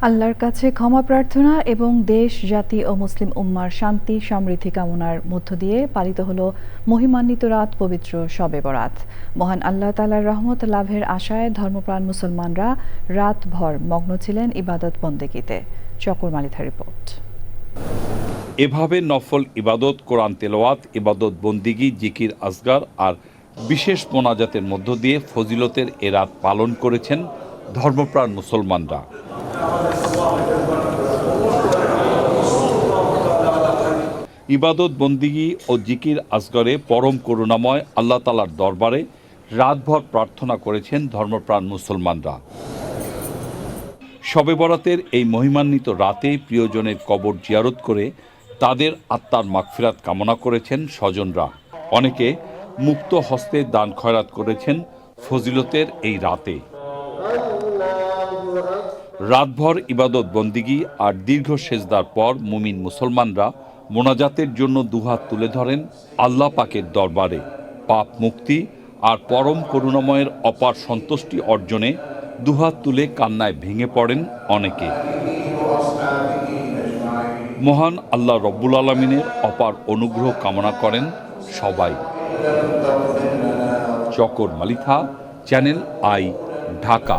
আল্লাহর কাছে ক্ষমা প্রার্থনা এবং দেশ, জাতি ও মুসলিম উম্মার শান্তি সমৃদ্ধি কামনার মধ্য দিয়ে পালিত হলো মহিমান্বিত রাত পবিত্র শবে বরাত। মহান আল্লাহ তাআলার রহমত লাভের আশায় ধর্মপ্রাণ মুসলমানরা রাতভর মগ্ন ছিলেন ইবাদত বন্দেগীতে। চকর মালিথার রিপোর্ট। এভাবে নফল ইবাদত, কোরআন তেলাওয়াত, ইবাদত বন্দিগি, জিকির আসগার আর বিশেষ মোনাজাতের মধ্য দিয়ে ফজিলতের এ রাত পালন করেছেন ধর্মপ্রাণ মুসলমানরা। ইবাদত বন্দিগি ও জিকির আসগরে পরম করুণাময় আল্লাহ তাআলার দরবারে রাতভর প্রার্থনা করেছেন ধর্মপ্রাণ মুসলমানরা। শবে বরাতের এই মহিমান্বিত রাতে প্রিয়জনের কবর জিয়ারত করে তাদের আত্মার মাগফিরাত কামনা করেছেন স্বজনরা। অনেকে মুক্ত হস্তে দান খয়রাত করেছেন ফজিলতের এই রাতে। রাতভর ইবাদত বন্দিগি আর দীর্ঘ সেজদার পর মুমিন মুসলমানরা মোনাজাতের জন্য দুহাত তুলে ধরেন আল্লাহ পাকের দরবারে। পাপ মুক্তি আর পরম করুণাময়ের অপার সন্তুষ্টি অর্জনে দুহাত তুলে কান্নায় ভেঙে পড়েন অনেকে। মহান আল্লাহ রব্বুল আলামিনের অপার অনুগ্রহ কামনা করেন সবাই। চকর মালিথা, চ্যানেল আই, ঢাকা।